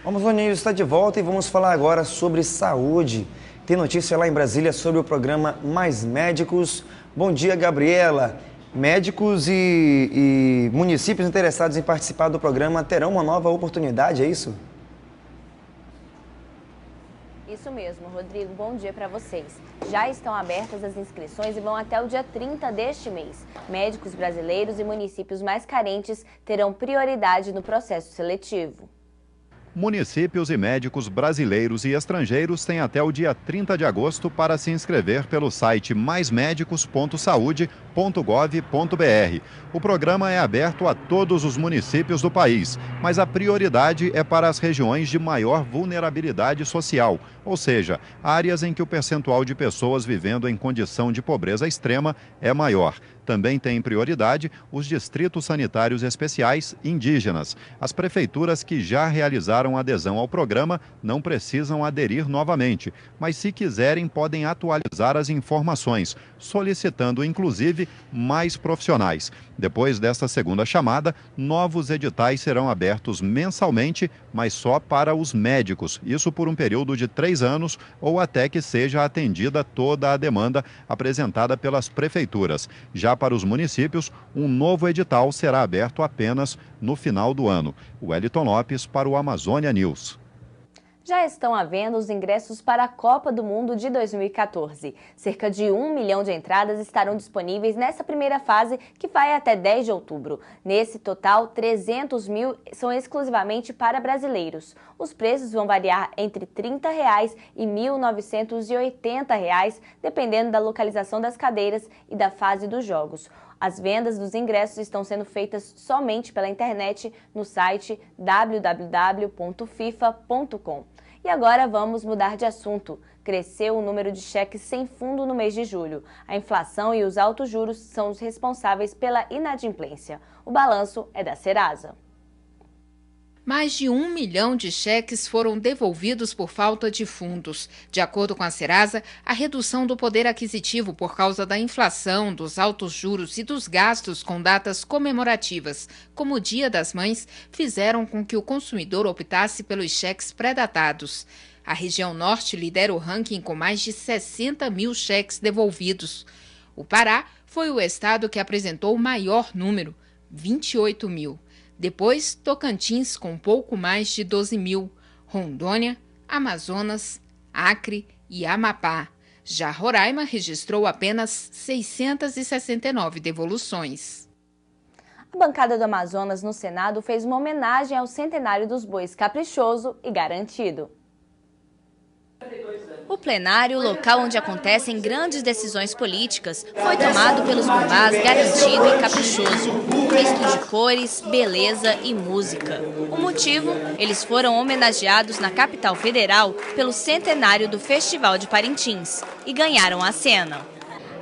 O Amazônia News está de volta e vamos falar agora sobre saúde. Tem notícia lá em Brasília sobre o programa Mais Médicos. Bom dia, Gabriela. Médicos e municípios interessados em participar do programa terão uma nova oportunidade, é isso? Isso mesmo, Rodrigo. Bom dia para vocês. Já estão abertas as inscrições e vão até o dia 30 deste mês. Médicos brasileiros e municípios mais carentes terão prioridade no processo seletivo. Municípios e médicos brasileiros e estrangeiros têm até o dia 30 de agosto para se inscrever pelo site maismedicos.saude.gov.br. O programa é aberto a todos os municípios do país, mas a prioridade é para as regiões de maior vulnerabilidade social, ou seja, áreas em que o percentual de pessoas vivendo em condição de pobreza extrema é maior. Também têm prioridade os distritos sanitários especiais indígenas. As prefeituras que já realizaram adesão ao programa não precisam aderir novamente, mas se quiserem podem atualizar as informações, solicitando inclusive mais profissionais. Depois desta segunda chamada, novos editais serão abertos mensalmente, mas só para os médicos, isso por um período de 3 anos ou até que seja atendida toda a demanda apresentada pelas prefeituras. Já para os municípios, um novo edital será aberto apenas no final do ano. Wellington Lopes para o Amazônia News. Já estão à venda os ingressos para a Copa do Mundo de 2014. Cerca de 1 milhão de entradas estarão disponíveis nessa primeira fase, que vai até 10 de outubro. Nesse total, 300 mil são exclusivamente para brasileiros. Os preços vão variar entre R$ 30 e R$ 1.980, dependendo da localização das cadeiras e da fase dos jogos. As vendas dos ingressos estão sendo feitas somente pela internet no site www.fifa.com. E agora vamos mudar de assunto. Cresceu o número de cheques sem fundo no mês de julho. A inflação e os altos juros são os responsáveis pela inadimplência. O balanço é da Serasa. Mais de 1 milhão de cheques foram devolvidos por falta de fundos. De acordo com a Serasa, a redução do poder aquisitivo por causa da inflação, dos altos juros e dos gastos com datas comemorativas, como o Dia das Mães, fizeram com que o consumidor optasse pelos cheques pré-datados. A região norte lidera o ranking com mais de 60 mil cheques devolvidos. O Pará foi o estado que apresentou o maior número, 28 mil. Depois, Tocantins, com pouco mais de 12 mil, Rondônia, Amazonas, Acre e Amapá. Já Roraima registrou apenas 669 devoluções. A bancada do Amazonas no Senado fez uma homenagem ao centenário dos bois Caprichoso e Garantido. O plenário, local onde acontecem grandes decisões políticas, foi tomado pelos bumbás Garantido e Caprichoso, um misto de cores, beleza e música. O motivo? Eles foram homenageados na capital federal pelo centenário do Festival de Parintins e ganharam a cena.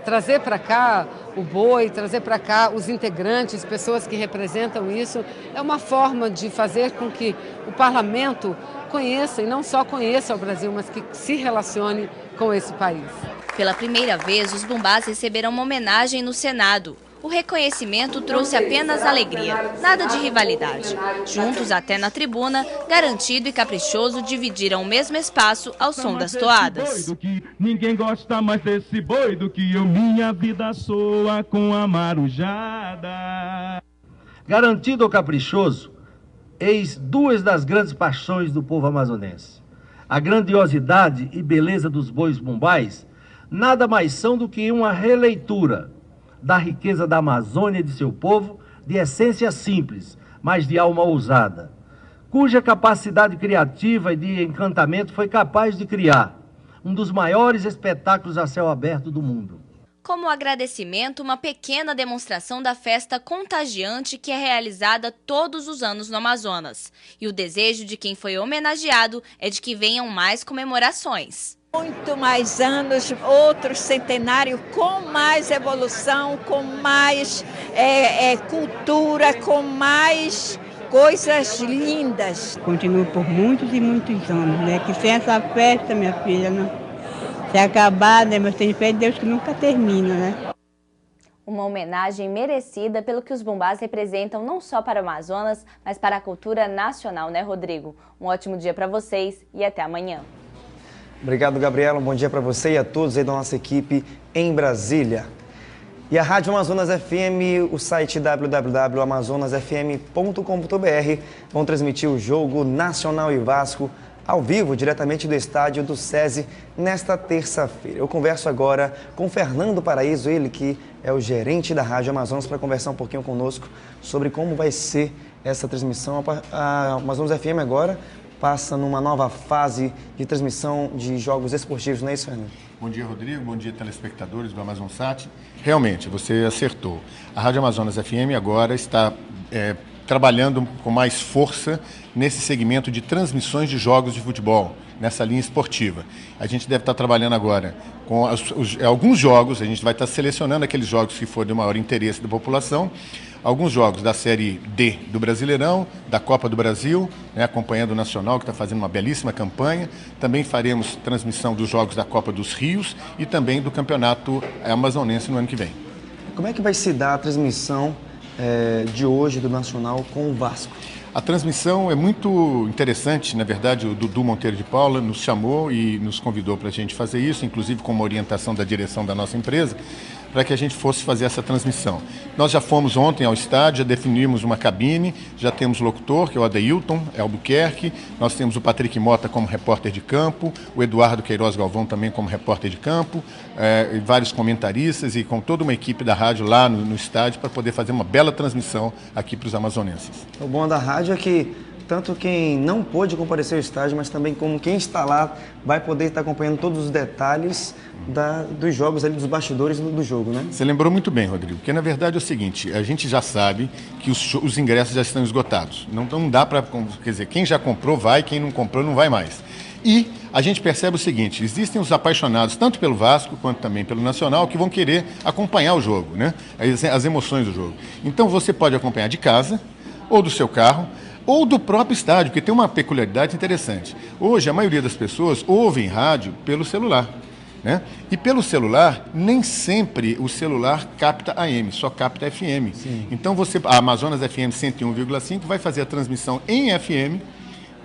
Trazer para cá o boi, trazer para cá os integrantes, pessoas que representam isso, é uma forma de fazer com que o parlamento conheça, e não só conheça o Brasil, mas que se relacione com esse país. Pela primeira vez, os bumbás receberam uma homenagem no Senado. O reconhecimento trouxe apenas alegria, nada de rivalidade. Juntos até na tribuna, Garantido e Caprichoso dividiram o mesmo espaço ao som das toadas. Ninguém gosta mais desse boi do que eu, minha vida soa com a marujada. Garantido ou Caprichoso, eis duas das grandes paixões do povo amazonense. A grandiosidade e beleza dos bois bumbás nada mais são do que uma releitura da riqueza da Amazônia e de seu povo, de essência simples, mas de alma ousada, cuja capacidade criativa e de encantamento foi capaz de criar um dos maiores espetáculos a céu aberto do mundo. Como agradecimento, uma pequena demonstração da festa contagiante que é realizada todos os anos no Amazonas. E o desejo de quem foi homenageado é de que venham mais comemorações. Muito mais anos, outro centenário com mais evolução, com mais cultura, com mais coisas lindas. Continue por muitos e muitos anos, né? Que sem essa festa, minha filha, não... se acabar, né? Mas tem fé em Deus que nunca termina, né? O Uma homenagem merecida pelo que os bumbás representam não só para o Amazonas, mas para a cultura nacional, né, Rodrigo? Um ótimo dia para vocês e até amanhã. Obrigado, Gabriela. Um bom dia para você e a todos aí da nossa equipe em Brasília. E a Rádio Amazonas FM, o site www.amazonasfm.com.br vão transmitir o jogo Nacional e Vasco ao vivo, diretamente do estádio do SESI, nesta terça-feira. Eu converso agora com Fernando Paraíso, ele que é o gerente da Rádio Amazonas, para conversar um pouquinho conosco sobre como vai ser essa transmissão. A Amazonas FM agora passa numa nova fase de transmissão de jogos esportivos, não é isso, Fernando? Bom dia, Rodrigo. Bom dia, telespectadores do Amazonsat. Realmente, você acertou. A Rádio Amazonas FM agora está trabalhando com mais força nesse segmento de transmissões de jogos de futebol, nessa linha esportiva. A gente deve estar trabalhando agora com alguns jogos, a gente vai estar selecionando aqueles jogos que forem de maior interesse da população, alguns jogos da Série D do Brasileirão, da Copa do Brasil, né, acompanhando o Nacional, que está fazendo uma belíssima campanha. Também faremos transmissão dos jogos da Copa dos Rios e também do Campeonato Amazonense no ano que vem. Como é que vai se dar a transmissão de hoje do Nacional com o Vasco? A transmissão é muito interessante, na verdade. O Dudu Monteiro de Paula nos chamou e nos convidou para a gente fazer isso, inclusive com uma orientação da direção da nossa empresa, para que a gente fosse fazer essa transmissão. Nós já fomos ontem ao estádio, já definimos uma cabine, já temos locutor, que é o Adeilton Albuquerque, nós temos o Patrick Mota como repórter de campo, o Eduardo Queiroz Galvão também como repórter de campo, e vários comentaristas e com toda uma equipe da rádio lá no estádio para poder fazer uma bela transmissão aqui para os amazonenses. O bom da rádio é que tanto quem não pôde comparecer ao estádio, mas também como quem está lá vai poder estar acompanhando todos os detalhes dos jogos, ali, dos bastidores do jogo, né? Você lembrou muito bem, Rodrigo, porque na verdade é o seguinte, a gente já sabe que os ingressos já estão esgotados. Não dá para, quer dizer, quem já comprou vai, quem não comprou não vai mais. E a gente percebe o seguinte, existem os apaixonados, tanto pelo Vasco quanto também pelo Nacional, que vão querer acompanhar o jogo, né? As emoções do jogo. Então você pode acompanhar de casa ou do seu carro, ou do próprio estádio, porque tem uma peculiaridade interessante. Hoje, a maioria das pessoas ouvem rádio pelo celular, né? E pelo celular, nem sempre o celular capta AM, só capta FM. Sim. Então, a Amazonas FM 101,5 vai fazer a transmissão em FM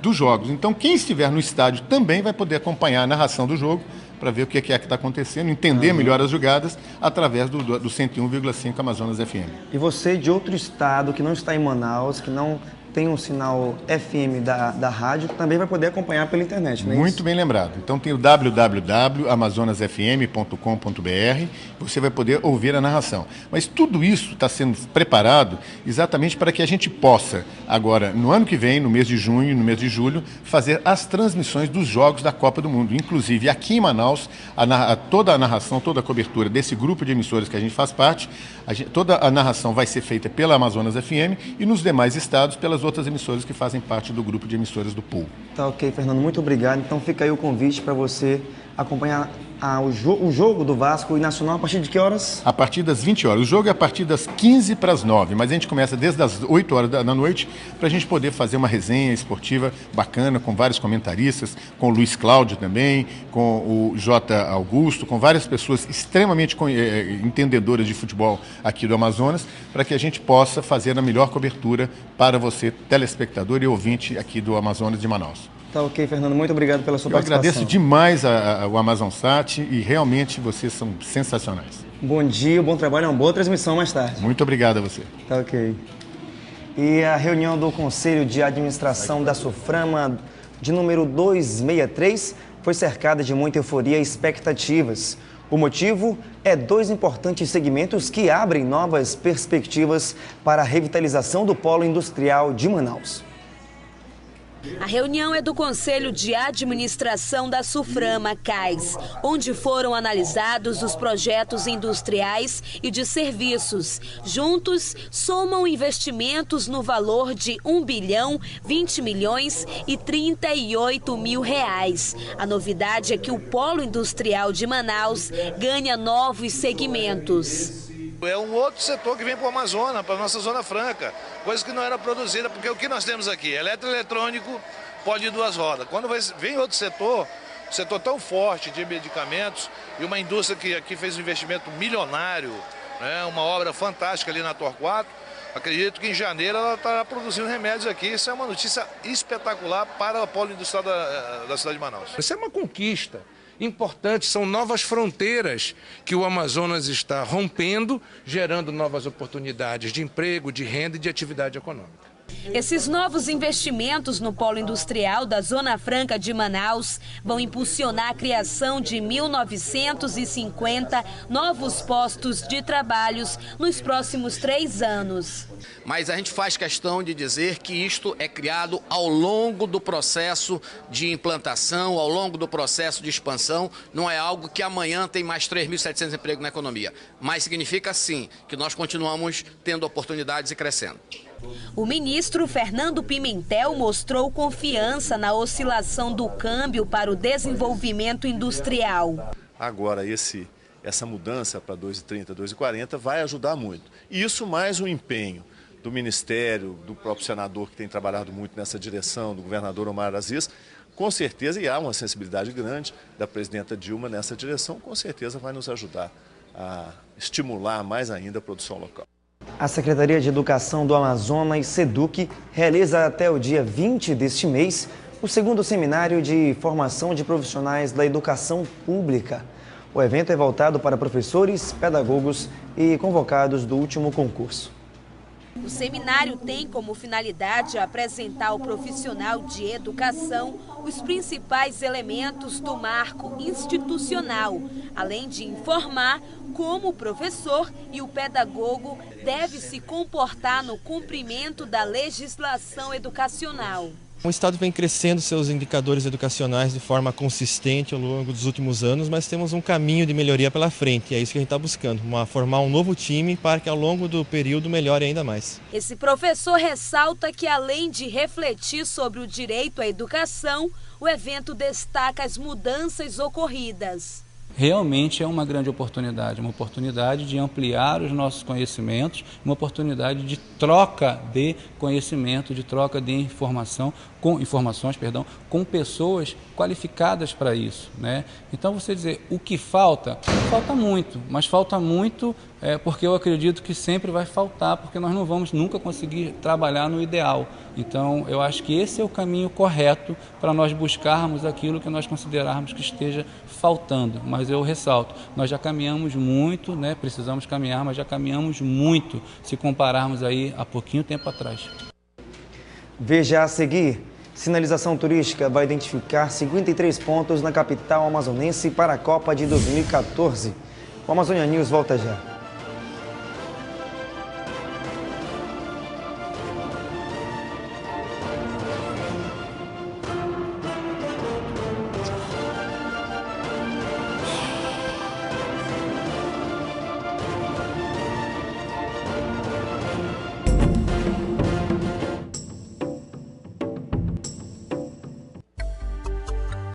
dos jogos. Então, quem estiver no estádio também vai poder acompanhar a narração do jogo, para ver o que é que está acontecendo, entender melhor as jogadas através do 101,5 Amazonas FM. E você de outro estado, que não está em Manaus, que não tem um sinal FM da rádio, que também vai poder acompanhar pela internet, não é Muito bem lembrado. Então tem o www.amazonasfm.com.br, você vai poder ouvir a narração. Mas tudo isso está sendo preparado exatamente para que a gente possa, agora, no ano que vem, no mês de junho e no mês de julho, fazer as transmissões dos jogos da Copa do Mundo. Inclusive, aqui em Manaus, toda a narração, toda a cobertura desse grupo de emissoras que a gente faz parte, toda a narração vai ser feita pela Amazonas FM e nos demais estados pelas outras emissoras que fazem parte do grupo de emissoras do Pool. Tá ok, Fernando, muito obrigado. Então fica aí o convite para você acompanhar o jogo do Vasco e Nacional a partir de que horas? A partir das 20 horas. O jogo é a partir das 15 para as 9, mas a gente começa desde as 8 horas da noite para a gente poder fazer uma resenha esportiva bacana com vários comentaristas, com o Luiz Cláudio também, com o J. Augusto, com várias pessoas extremamente entendedoras de futebol aqui do Amazonas, para que a gente possa fazer a melhor cobertura para você, telespectador e ouvinte aqui do Amazonas de Manaus. Tá ok, Fernando. Muito obrigado pela sua participação. Eu agradeço demais o Amazonsat e realmente vocês são sensacionais. Bom dia, bom trabalho, uma boa transmissão mais tarde. Muito obrigado a você. Tá ok. E a reunião do Conselho de Administração da SUFRAMA de número 263 foi cercada de muita euforia e expectativas. O motivo é 2 importantes segmentos que abrem novas perspectivas para a revitalização do polo industrial de Manaus. A reunião é do Conselho de Administração da SUFRAMA CAIS, onde foram analisados os projetos industriais e de serviços. Juntos, somam investimentos no valor de 1 bilhão, 20 milhões e 38 mil reais. A novidade é que o polo industrial de Manaus ganha novos segmentos. É um outro setor que vem para o Amazonas, para a nossa Zona Franca, coisa que não era produzida, porque o que nós temos aqui? Eletroeletrônico, pó de 2 rodas. Quando vem outro setor, um setor tão forte de medicamentos e uma indústria que aqui fez um investimento milionário né? Uma obra fantástica ali na Torquato. Acredito que em janeiro ela estará produzindo remédios aqui. Isso é uma notícia espetacular para o polo industrial da cidade de Manaus. Isso é uma conquista importante, são novas fronteiras que o Amazonas está rompendo, gerando novas oportunidades de emprego, de renda e de atividade econômica. Esses novos investimentos no polo industrial da Zona Franca de Manaus vão impulsionar a criação de 1.950 novos postos de trabalhos nos próximos 3 anos. Mas a gente faz questão de dizer que isto é criado ao longo do processo de implantação, ao longo do processo de expansão. Não é algo que amanhã tem mais 3.700 empregos na economia, mas significa sim que nós continuamos tendo oportunidades e crescendo. O ministro Fernando Pimentel mostrou confiança na oscilação do câmbio para o desenvolvimento industrial. Agora essa mudança para 2,30, 2,40 vai ajudar muito. Isso mais o empenho do Ministério, do próprio senador que tem trabalhado muito nessa direção, do governador Omar Aziz, com certeza, e há uma sensibilidade grande da presidenta Dilma nessa direção, com certeza vai nos ajudar a estimular mais ainda a produção local. A Secretaria de Educação do Amazonas, SEDUC, realiza até o dia 20 deste mês o segundo seminário de formação de profissionais da educação pública. O evento é voltado para professores, pedagogos e convocados do último concurso. O seminário tem como finalidade apresentar ao profissional de educação os principais elementos do marco institucional, além de informar como o professor e o pedagogo devem se comportar no cumprimento da legislação educacional. O Estado vem crescendo seus indicadores educacionais de forma consistente ao longo dos últimos anos, mas temos um caminho de melhoria pela frente, e é isso que a gente está buscando, formar um novo time para que ao longo do período melhore ainda mais. Esse professor ressalta que, além de refletir sobre o direito à educação, o evento destaca as mudanças ocorridas. Realmente é uma grande oportunidade, uma oportunidade de ampliar os nossos conhecimentos, uma oportunidade de troca de conhecimento, de troca de informações, com pessoas qualificadas para isso, né? Então você dizer o que falta muito, mas falta muito porque eu acredito que sempre vai faltar, porque nós não vamos nunca conseguir trabalhar no ideal. Então eu acho que esse é o caminho correto para nós buscarmos aquilo que nós considerarmos que esteja faltando. Mas eu ressalto, nós já caminhamos muito, né? Precisamos caminhar, mas já caminhamos muito se compararmos aí há pouquinho tempo atrás. Veja a seguir, sinalização turística vai identificar 53 pontos na capital amazonense para a Copa de 2014. O Amazônia News volta já.